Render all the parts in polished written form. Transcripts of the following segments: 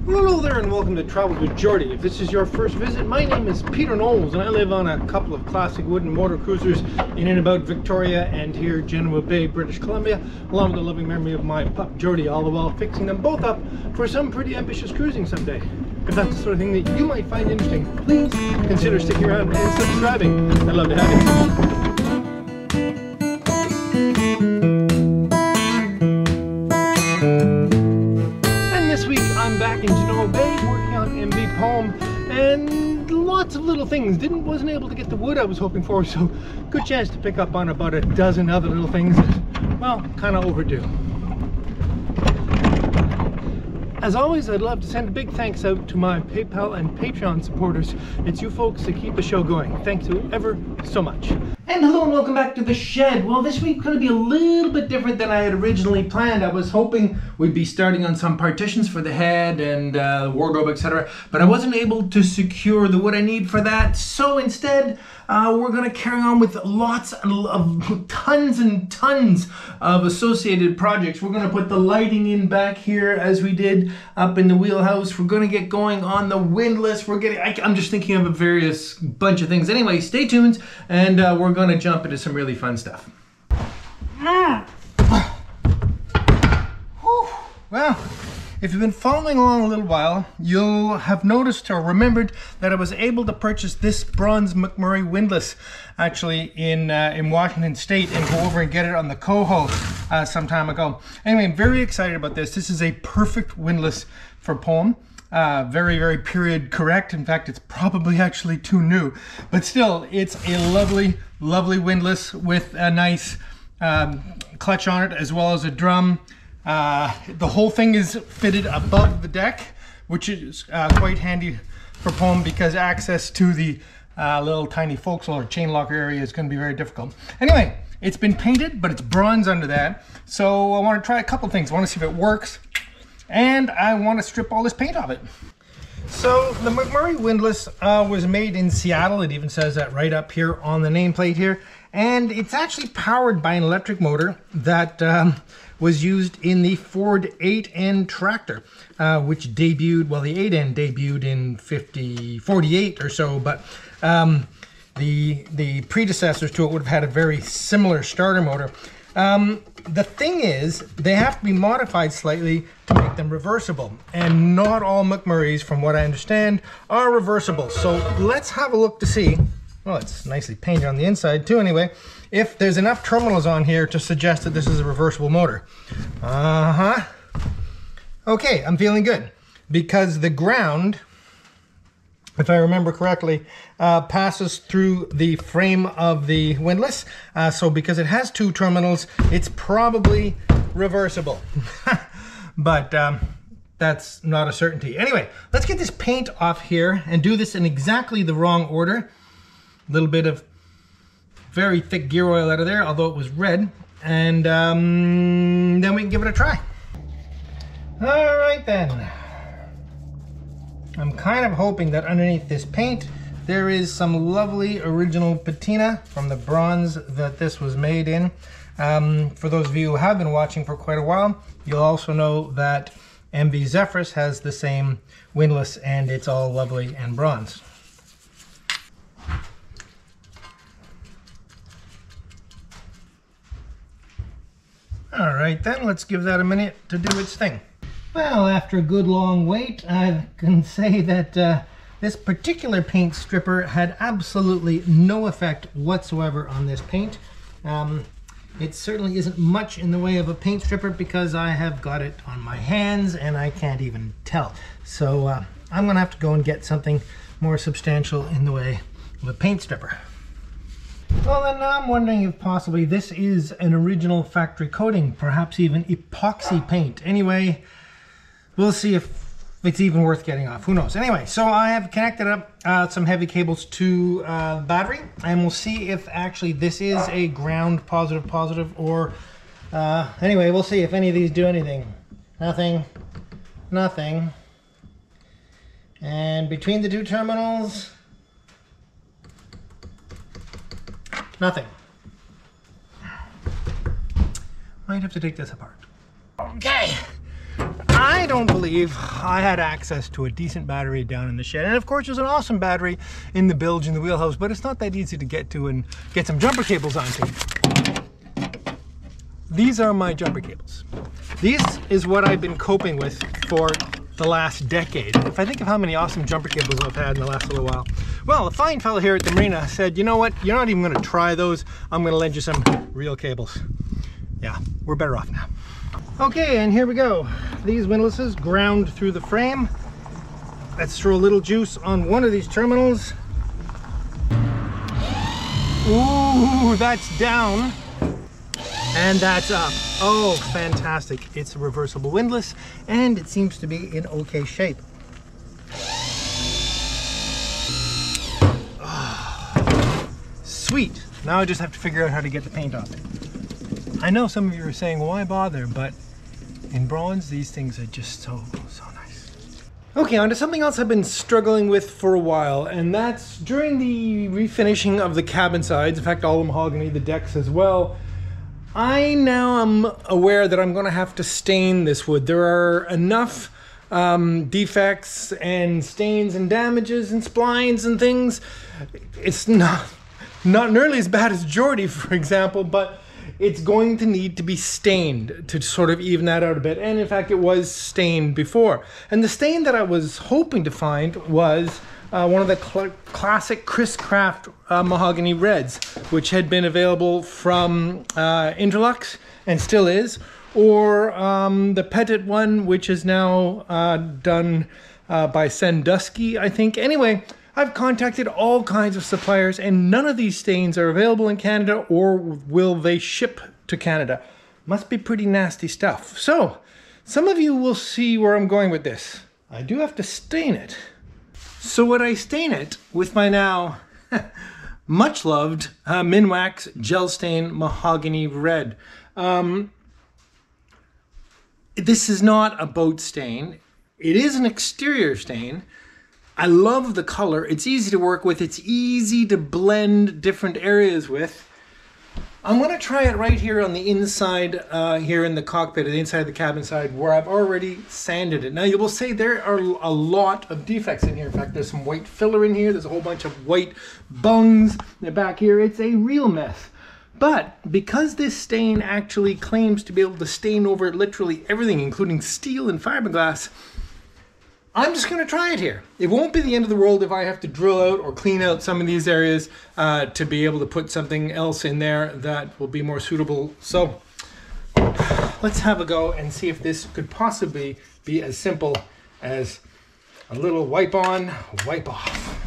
Hello there and welcome to Travels with Geordie. If this is your first visit, my name is Peter Knowles and I live on a couple of classic wooden motor cruisers in and about Victoria and here Genoa Bay, British Columbia, along with the loving memory of my pup Geordie, all the while fixing them both up for some pretty ambitious cruising someday. If that's the sort of thing that you might find interesting, please consider sticking around and subscribing. I'd love to have you. Back in Genoa Bay working on MV Palm and lots of little things. Wasn't able to get the wood I was hoping for, so good chance to pick up on about a dozen other little things that, well, kind of overdue. As always, I'd love to send a big thanks out to my PayPal and Patreon supporters. It's you folks that keep the show going. Thank you ever so much. And hello and welcome back to the shed. Well, this week's going to be a little bit different than I had originally planned. I was hoping we'd be starting on some partitions for the head and wardrobe, etc. But I wasn't able to secure the wood I need for that. So instead, we're going to carry on with lots of tons and tons of associated projects. We're going to put the lighting in back here as we did up in the wheelhouse. We're going to get going on the windlass. I'm just thinking of a various bunch of things. Anyway, stay tuned and we're going to jump into some really fun stuff. Well, if you've been following along a little while, you'll have noticed or remembered that I was able to purchase this bronze McMurry Windlass actually in Washington State and go over and get it on the coho some time ago. Anyway, I'm very excited about this. This is a perfect windlass for Palm. Very, very period correct. In fact, it's probably actually too new, but still, it's a lovely, lovely windlass with a nice clutch on it as well as a drum. The whole thing is fitted above the deck, which is quite handy for Palm because access to the little tiny forecastle or chain locker area is going to be very difficult. Anyway, it's been painted, but it's bronze under that. So I want to try a couple things. I want to see if it works, and I want to strip all this paint off it. So the McMurry Windlass was made in Seattle. It even says that right up here on the nameplate here. And it's actually powered by an electric motor that was used in the Ford 8N tractor, which debuted, well, the 8N debuted in 48 or so, but the predecessors to it would have had a very similar starter motor. The thing is, they have to be modified slightly to make them reversible, and not all McMurrays, from what I understand, are reversible. So let's have a look to see. Well, it's nicely painted on the inside too anyway, if there's enough terminals on here to suggest that this is a reversible motor. Okay, I'm feeling good because the ground, if I remember correctly, passes through the frame of the windlass. So because it has two terminals, it's probably reversible. But that's not a certainty. Anyway, let's get this paint off here and do this in exactly the wrong order. A little bit of very thick gear oil out of there, although it was red. And then we can give it a try. All right then. I'm kind of hoping that underneath this paint there is some lovely original patina from the bronze that this was made in. For those of you who have been watching for quite a while, you'll also know that MV Zephyrus has the same windlass and it's all lovely and bronze. All right then, let's give that a minute to do its thing. Well, after a good long wait, I can say that this particular paint stripper had absolutely no effect whatsoever on this paint. It certainly isn't much in the way of a paint stripper because I have got it on my hands and I can't even tell. So I'm gonna have to go and get something more substantial in the way of a paint stripper. Well, then I'm wondering if possibly this is an original factory coating, perhaps even epoxy paint. Anyway, we'll see if it's even worth getting off. Who knows? Anyway, so I have connected up some heavy cables to battery, and we'll see if actually this is a ground positive or anyway, we'll see if any of these do anything. Nothing. And between the two terminals, nothing. Might have to take this apart. Okay. I I don't believe I had access to a decent battery down in the shed. And of course there's an awesome battery in the bilge in the wheelhouse, but it's not that easy to get to and get some jumper cables onto. These are my jumper cables. This is what I've been coping with for the last decade. If I think of how many awesome jumper cables I've had in the last little while. Well, a fine fellow here at the marina said, you know what, you're not even gonna try those. I'm gonna lend you some real cables. Yeah, we're better off now. Okay, and here we go. These windlasses ground through the frame. Let's throw a little juice on one of these terminals. Ooh, that's down. And that's up. Oh, fantastic. It's a reversible windlass, and it seems to be in okay shape. Oh, sweet. Now I just have to figure out how to get the paint off it. I know some of you are saying, why bother? But in bronze, these things are just so nice. Okay, on to something else I've been struggling with for a while, and that's during the refinishing of the cabin sides, in fact, all the mahogany, the decks as well, I now am aware that I'm going to have to stain this wood. There are enough defects and stains and damages and splines and things. It's not nearly as bad as Geordie, for example, but it's going to need to be stained to sort of even that out a bit. And in fact, it was stained before. And the stain that I was hoping to find was one of the classic Chris Craft mahogany reds, which had been available from Interlux and still is, or the Petit one, which is now done by Sandusky, I think. Anyway, I've contacted all kinds of suppliers, and none of these stains are available in Canada, or will they ship to Canada. Must be pretty nasty stuff. So, some of you will see where I'm going with this. I do have to stain it. So would I stain it with my now much loved Minwax Gel Stain Mahogany Red? This is not a boat stain. It is an exterior stain. I love the color. It's easy to work with. It's easy to blend different areas with. I'm going to try it right here on the inside, here in the cockpit, the inside of the cabin side, where I've already sanded it. Now you will say there are a lot of defects in here. In fact, there's some white filler in here. There's a whole bunch of white bungs in the back here. It's a real mess. But because this stain actually claims to be able to stain over literally everything, including steel and fiberglass, I'm just going to try it here. It won't be the end of the world if I have to drill out or clean out some of these areas to be able to put something else in there that will be more suitable. So let's have a go and see if this could possibly be as simple as a little wipe on, wipe off.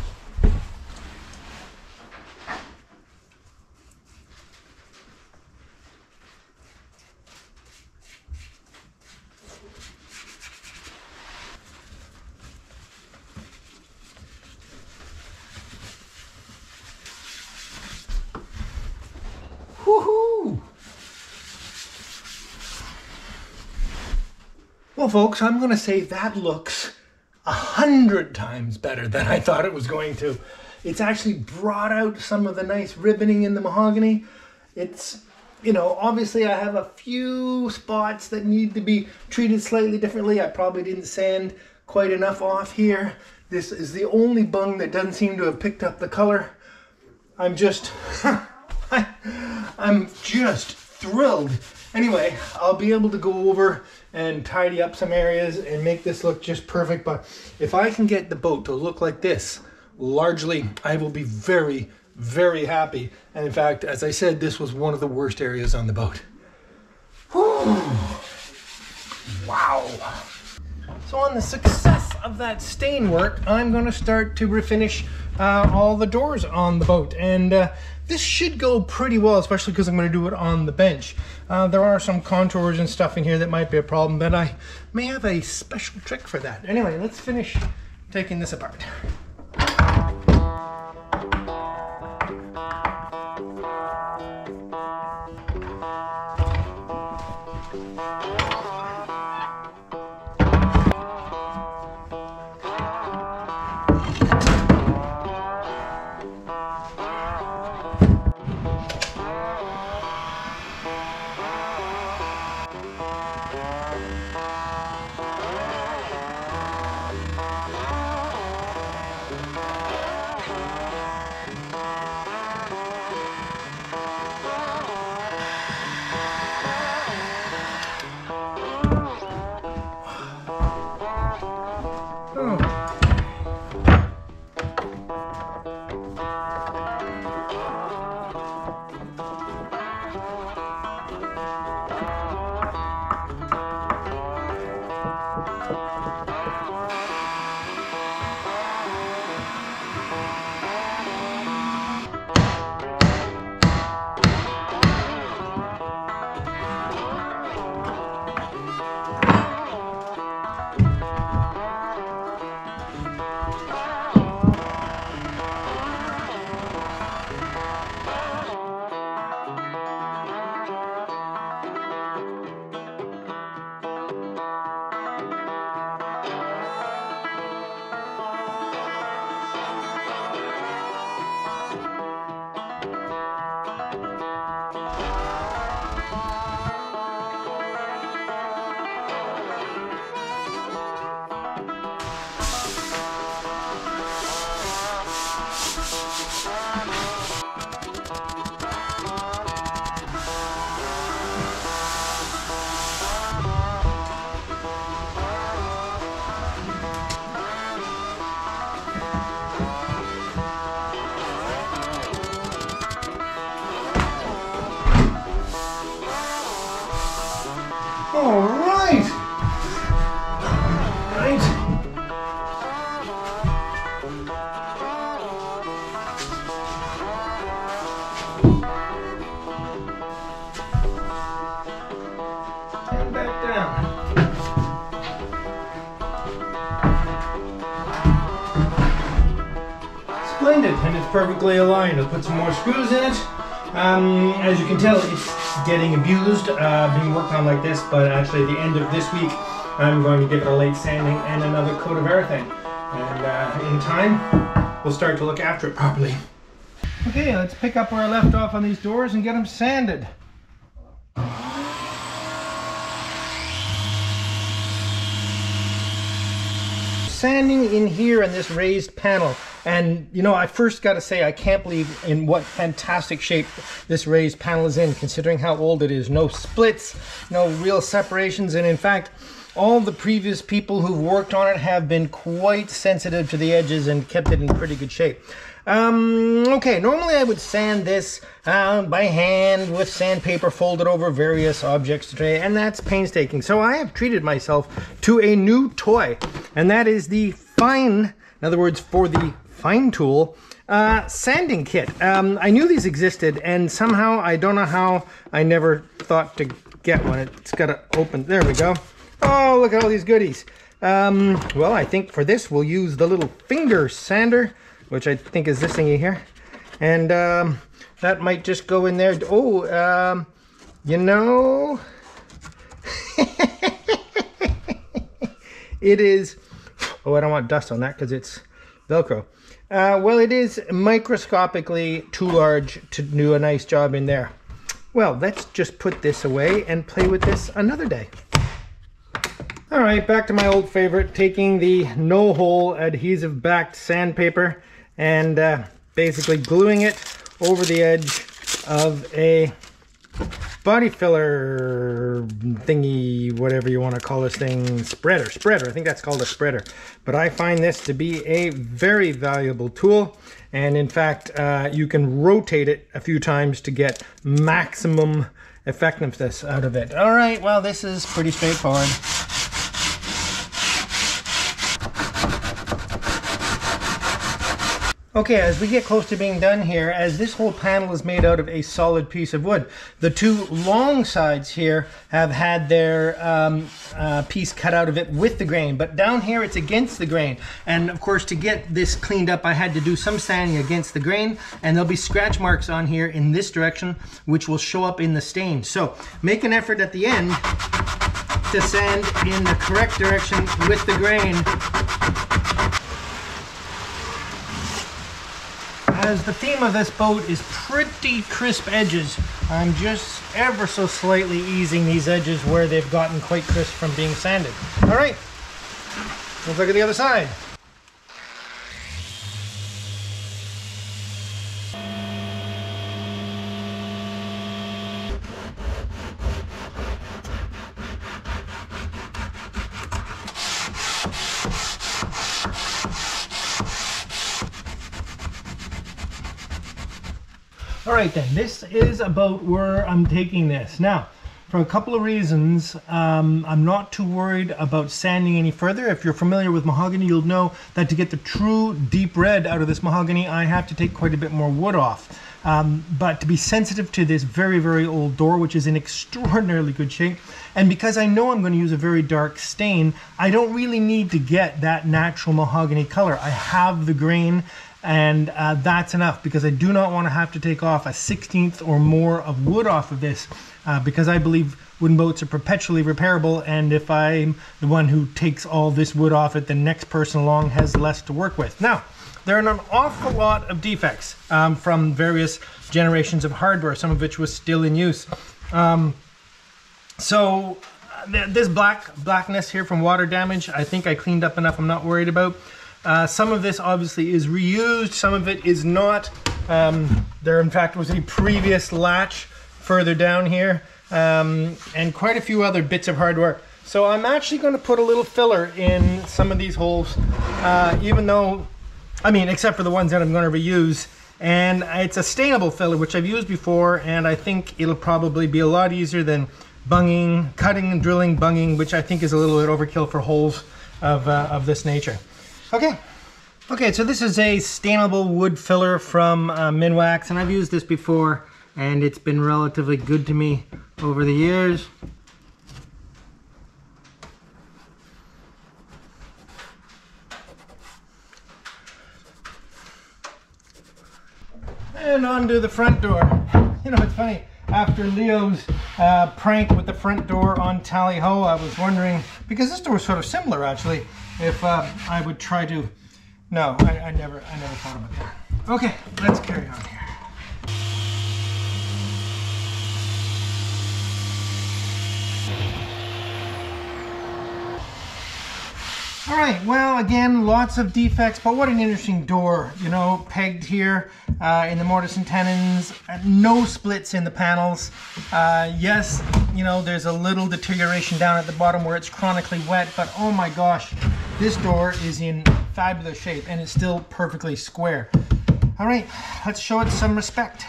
Woohoo! Well, folks, I'm going to say that looks 100 times better than I thought it was going to. It's actually brought out some of the nice ribboning in the mahogany. It's, you know, obviously I have a few spots that need to be treated slightly differently. I probably didn't sand quite enough off here. This is the only bung that doesn't seem to have picked up the color. I'm just... I'm just thrilled. Anyway, I'll be able to go over and tidy up some areas and make this look just perfect. But if I can get the boat to look like this, largely, I will be very, very happy. And in fact, as I said, this was one of the worst areas on the boat. Whew. Wow. So on the success of that stain work, I'm going to start to refinish all the doors on the boat. And this should go pretty well, especially because I'm going to do it on the bench. There are some contours and stuff in here that might be a problem, but I may have a special trick for that. Anyway, let's finish taking this apart. Oh. All right. Right. And back down. Splendid, and it's perfectly aligned. I'll put some more screws in it. As you can tell, it's getting abused, being worked on like this, but actually at the end of this week I'm going to give it a late sanding and another coat of everything, and in time we'll start to look after it properly. Okay, let's pick up where I left off on these doors and get them sanded. Sanding in here in this raised panel, and you know, I first got to say I can't believe in what fantastic shape this raised panel is in, considering how old it is. No splits, no real separations, and in fact all the previous people who've worked on it have been quite sensitive to the edges and kept it in pretty good shape. Okay, normally I would sand this by hand with sandpaper folded over various objects today, and that's painstaking. So I have treated myself to a new toy, and that is the fine, in other words, for the fine tool, sanding kit. I knew these existed, and somehow, I don't know how, I never thought to get one. It's got to open, there we go. Oh, look at all these goodies. Well, I think for this we'll use the little finger sander, which I think is this thingy here, and that might just go in there. Oh, you know, it is, oh, I don't want dust on that because it's Velcro. Well, it is microscopically too large to do a nice job in there. Well, let's just put this away and play with this another day. All right, back to my old favorite, taking the no-hole adhesive-backed sandpaper and basically gluing it over the edge of a body filler thingy, whatever you want to call this thing, spreader, I think that's called a spreader. But I find this to be a very valuable tool, and in fact you can rotate it a few times to get maximum effectiveness out of it. All right, well, this is pretty straightforward. Okay, as we get close to being done here, as this whole panel is made out of a solid piece of wood, the two long sides here have had their piece cut out of it with the grain, but down here it's against the grain. And of course, to get this cleaned up, I had to do some sanding against the grain, and there'll be scratch marks on here in this direction, which will show up in the stain. So make an effort at the end to sand in the correct direction with the grain. As the theme of this boat is pretty crisp edges, I'm just ever so slightly easing these edges where they've gotten quite crisp from being sanded. All right, let's look at the other side. All right then, this is about where I'm taking this. Now, for a couple of reasons, I'm not too worried about sanding any further. If you're familiar with mahogany, you'll know that to get the true deep red out of this mahogany, I have to take quite a bit more wood off. But to be sensitive to this very, very old door, which is in extraordinarily good shape, and because I know I'm going to use a very dark stain, I don't really need to get that natural mahogany color. I have the grain, and that's enough, because I do not want to have to take off a 1/16 or more of wood off of this, because I believe wooden boats are perpetually repairable, and if I'm the one who takes all this wood off it, the next person along has less to work with. Now, there are an awful lot of defects from various generations of hardware, some of which was still in use. This blackness here from water damage, I think I cleaned up enough, I'm not worried about. Some of this obviously is reused, some of it is not. There in fact was a previous latch further down here, and quite a few other bits of hardware. So I'm actually going to put a little filler in some of these holes, even though, I mean, except for the ones that I'm going to reuse. And it's a stainable filler, which I've used before, and I think it'll probably be a lot easier than bunging, cutting and drilling, bunging, which I think is a little bit overkill for holes of this nature. Okay, so this is a stainable wood filler from Minwax, and I've used this before, and it's been relatively good to me over the years. And onto the front door. You know, it's funny, after Leo's prank with the front door on Tally Ho, I was wondering, because this door is sort of similar actually, if I would try to, no, I never thought about that. Okay, let's carry on here. All right, well, again, lots of defects, but what an interesting door, you know, pegged here in the mortise and tenons, no splits in the panels. Yes, you know, there's a little deterioration down at the bottom where it's chronically wet, but oh my gosh, this door is in fabulous shape and it's still perfectly square. All right, let's show it some respect.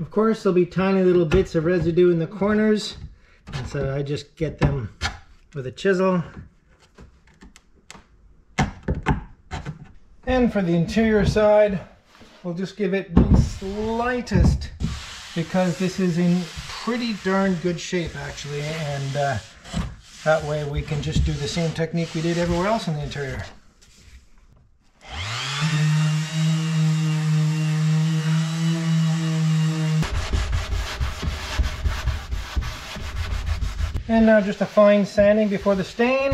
Of course, there'll be tiny little bits of residue in the corners, and so I just get them with a chisel. And for the interior side, we'll just give it the slightest, because this is in pretty darn good shape actually, and that way we can just do the same technique we did everywhere else in the interior. And now just a fine sanding before the stain.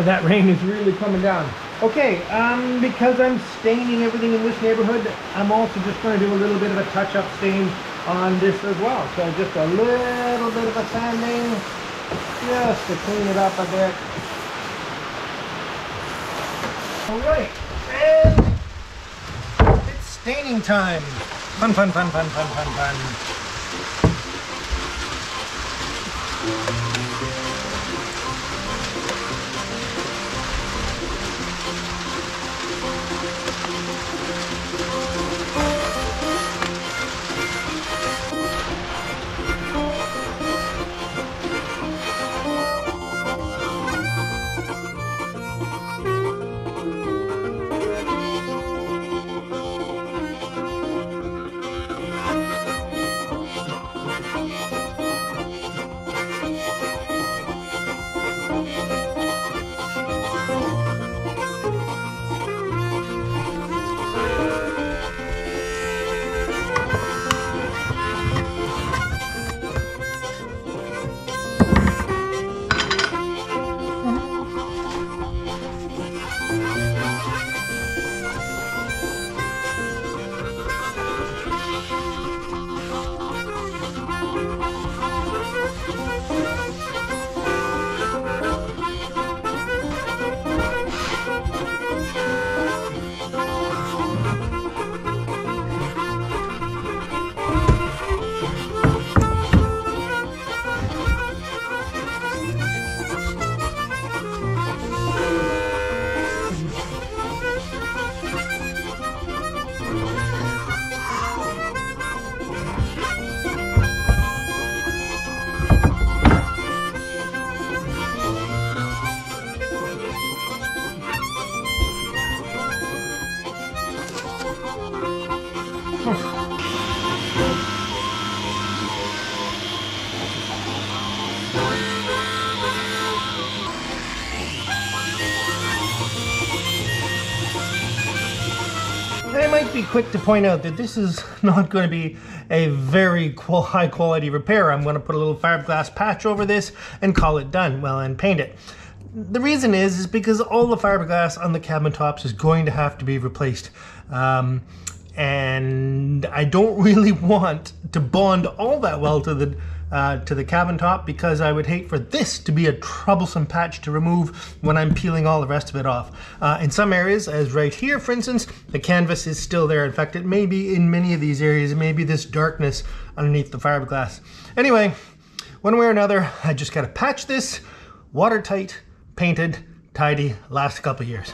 That rain is really coming down. Okay, because I'm staining everything in this neighborhood, I'm also just going to do a little bit of a touch-up stain on this as well. So just a little bit of a sanding, just to clean it up a bit. All right, and it's staining time. Fun, fun, fun, fun, fun, fun, fun. I might be quick to point out that this is not going to be a very high quality repair. I'm going to put a little fiberglass patch over this and call it done, well, and paint it. The reason is because all the fiberglass on the cabin tops is going to have to be replaced. And I don't really want to bond all that well to the cabin top, because I would hate for this to be a troublesome patch to remove when I'm peeling all the rest of it off. In some areas, as right here for instance, the canvas is still there. In fact, it may be in many of these areas, it may be this darkness underneath the fiberglass. Anyway, one way or another, I just gotta patch this, watertight, painted, tidy, last a couple years.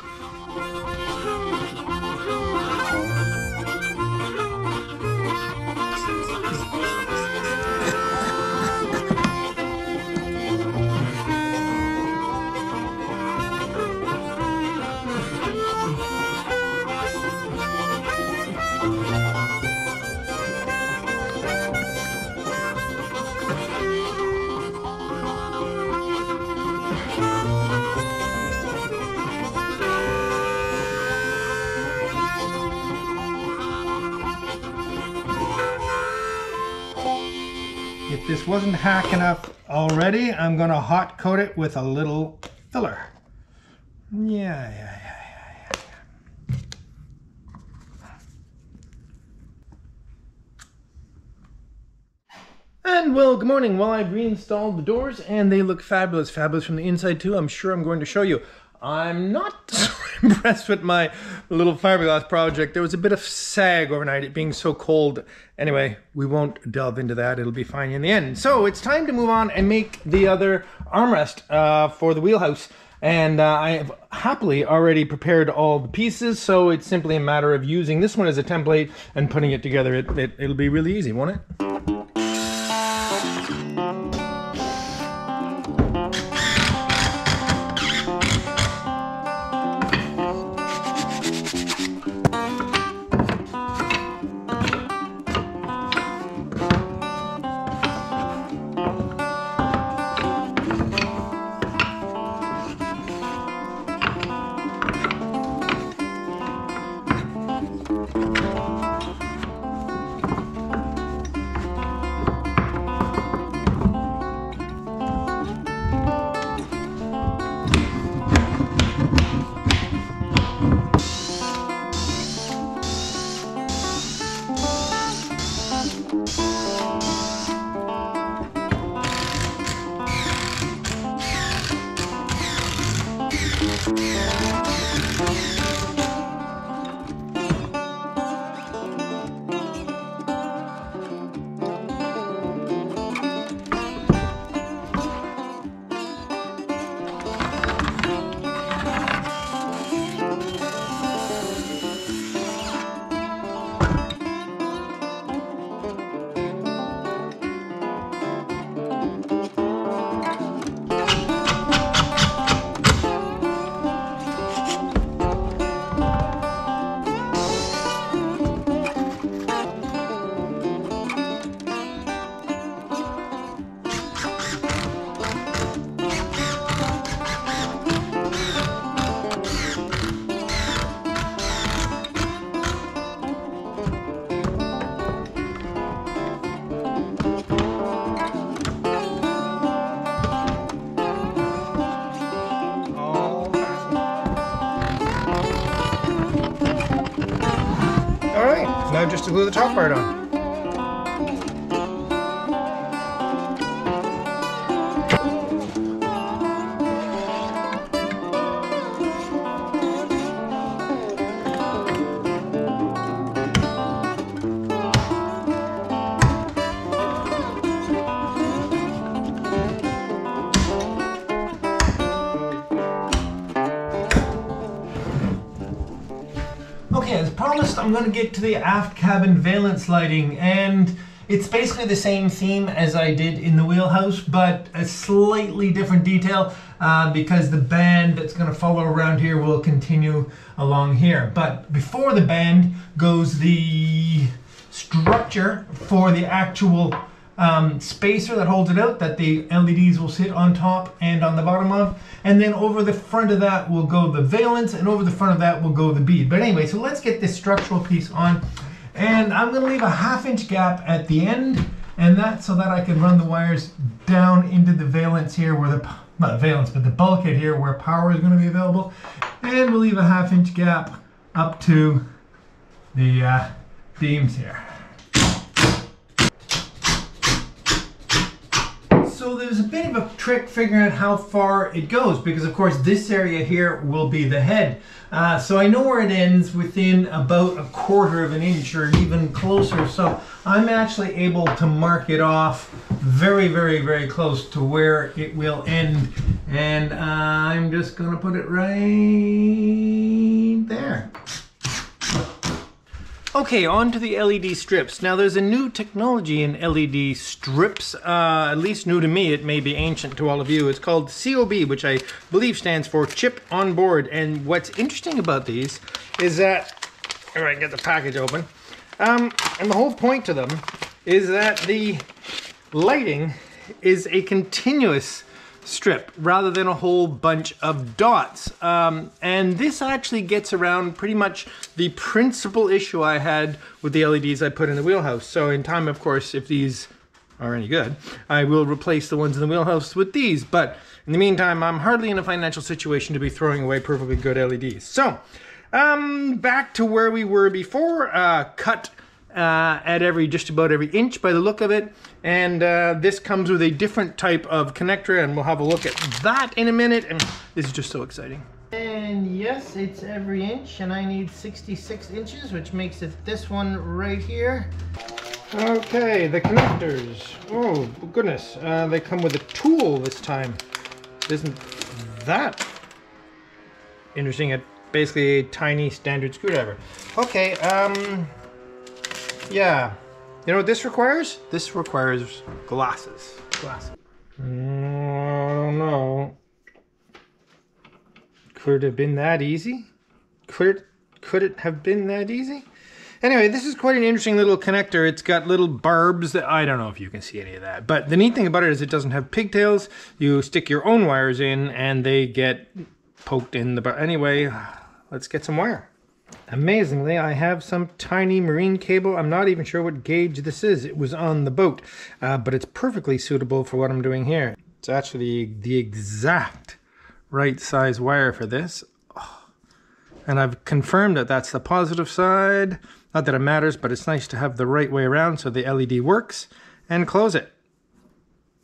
If this wasn't hack enough already, I'm gonna hot coat it with a little filler. Yeah. And well, good morning. Well, I've reinstalled the doors and they look fabulous. Fabulous from the inside too. I'm sure I'm going to show you. I'm not so impressed with my little fiberglass project. There was a bit of sag overnight, it being so cold. Anyway, we won't delve into that. It'll be fine in the end. So it's time to move on and make the other armrest for the wheelhouse. And I have happily already prepared all the pieces, so it's simply a matter of using this one as a template and putting it together. It'll be really easy, won't it? Now just to glue the top part on. Okay, as promised, I'm going to get to the aft cabin valance lighting, and it's basically the same theme as I did in the wheelhouse, but a slightly different detail because the band that's going to follow around here will continue along here. But before the band goes the structure for the actual spacer that holds it out, that the LEDs will sit on top and on the bottom of, and then over the front of that will go the valence, and over the front of that will go the bead. But anyway, so let's get this structural piece on, and I'm going to leave a 1/2 inch gap at the end, and that's so that I can run the wires down into the valence here, where the, not valence, but the bulkhead here where power is going to be available, and we'll leave a 1/2 inch gap up to the beams here. So there's a bit of a trick figuring out how far it goes, because of course this area here will be the head. So I know where it ends within about 1/4 of an inch or even closer. So I'm actually able to mark it off very, very, very close to where it will end. And I'm just gonna put it right there. Okay, on to the LED strips. Now there's a new technology in LED strips, at least new to me. It may be ancient to all of you. It's called COB, which I believe stands for Chip on Board. And what's interesting about these is that, all right, get the package open. And the whole point to them is that the lighting is a continuous strip rather than a whole bunch of dots. And this actually gets around pretty much the principal issue I had with the LEDs I put in the wheelhouse. So in time, of course, if these are any good, I will replace the ones in the wheelhouse with these. But in the meantime, I'm hardly in a financial situation to be throwing away perfectly good LEDs. So back to where we were before, cut at just about every inch by the look of it, and this comes with a different type of connector, and we'll have a look at that in a minute. And this is just so exciting. And yes, it's every inch, and I need 66 inches, which makes it this one right here. Okay, the connectors. Oh goodness, they come with a tool this time. Isn't that interesting? It's basically a tiny standard screwdriver. Okay, yeah, you know what this requires? This requires glasses. Glasses. I don't know. Could it have been that easy? Could it have been that easy? Anyway, this is quite an interesting little connector. It's got little barbs that, I don't know if you can see any of that, but the neat thing about it is it doesn't have pigtails. You stick your own wires in and they get poked in the bar. Anyway, let's get some wire. Amazingly, I have some tiny marine cable. I'm not even sure what gauge this is. It was on the boat, but it's perfectly suitable for what I'm doing here. It's actually the exact right size wire for this. Oh. And I've confirmed that that's the positive side. Not that it matters, but it's nice to have the right way around so the LED works. And close it.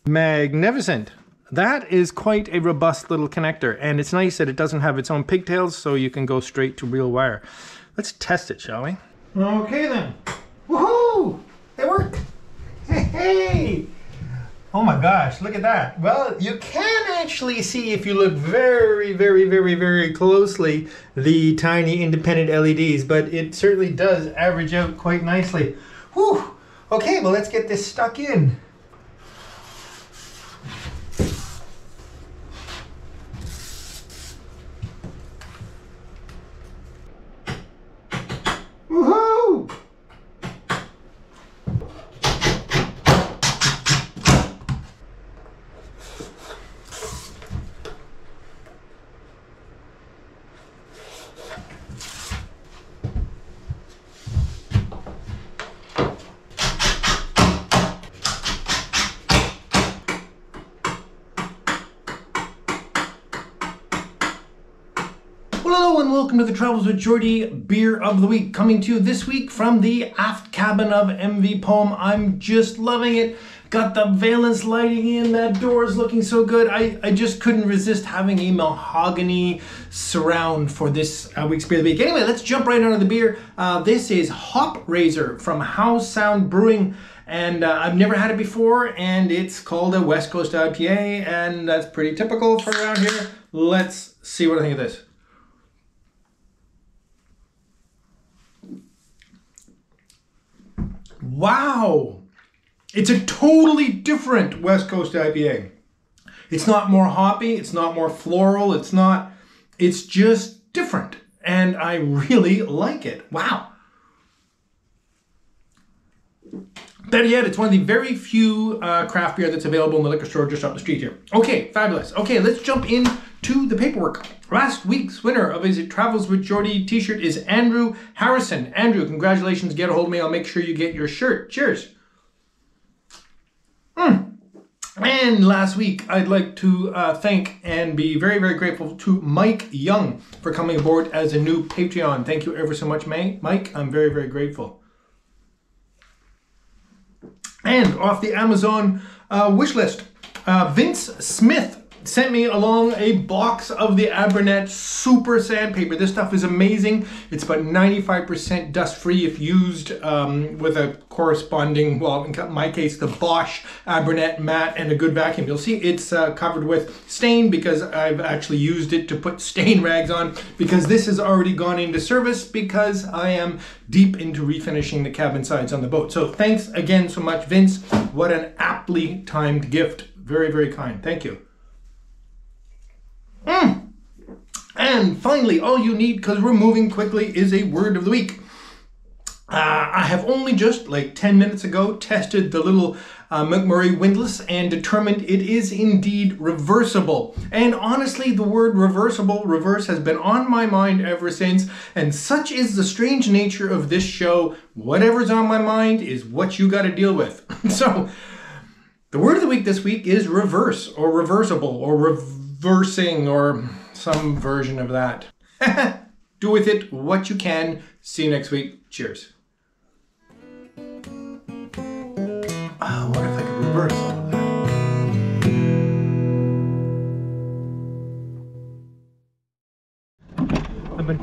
Magnificent. That is quite a robust little connector, and it's nice that it doesn't have its own pigtails, so you can go straight to real wire. Let's test it, shall we? Okay then. Woohoo! They work! Hey! Oh my gosh, look at that. Well, you can actually see, if you look very, very, very, very closely, the tiny independent LEDs, but it certainly does average out quite nicely. Whew! Okay, well let's get this stuck in. Woohoo! Hello and welcome to the Travels with Geordie Beer of the Week, coming to you this week from the aft cabin of MV Poem. I'm just loving it. Got the valence lighting in, that door is looking so good. I just couldn't resist having a mahogany surround for this week's Beer of the Week. Anyway, let's jump right onto the beer. This is Hop Razor from House Sound Brewing, and I've never had it before, and it's called a West Coast IPA, and that's pretty typical for around here. Let's see what I think of this. Wow, it's a totally different West Coast IPA. It's not more hoppy, it's not more floral, it's just different. And I really like it. Wow. Better yet, it's one of the very few craft beer that's available in the liquor store just up the street here. Okay, fabulous. Okay, let's jump into the paperwork. Last week's winner of his Travels With Geordie t-shirt is Andrew Harrison. Andrew, congratulations. Get a hold of me. I'll make sure you get your shirt. Cheers. And last week, I'd like to thank and be very, very grateful to Mike Young for coming aboard as a new Patreon. Thank you ever so much, Mike. I'm very, very grateful. And off the Amazon wish list, Vince Smith sent me along a box of the Abernet Super Sandpaper. This stuff is amazing. It's about 95% dust-free if used with a corresponding, well, in my case, the Bosch Abernet Matte and a good vacuum. You'll see it's covered with stain because I've actually used it to put stain rags on, because this has already gone into service because I am deep into refinishing the cabin sides on the boat. So thanks again so much, Vince. What an aptly timed gift. Very, very kind. Thank you. And finally, all you need, because we're moving quickly, is a word of the week. I have only just, like 10 minutes ago, tested the little McMurry Windlass and determined it is indeed reversible. And honestly, the word reverse, has been on my mind ever since. And such is the strange nature of this show. Whatever's on my mind is what you got to deal with. So, the word of the week this week is reverse, or reversible, or reversing, or some version of that. Do with it what you can. See you next week. Cheers. What if I could reverse all of that? I've been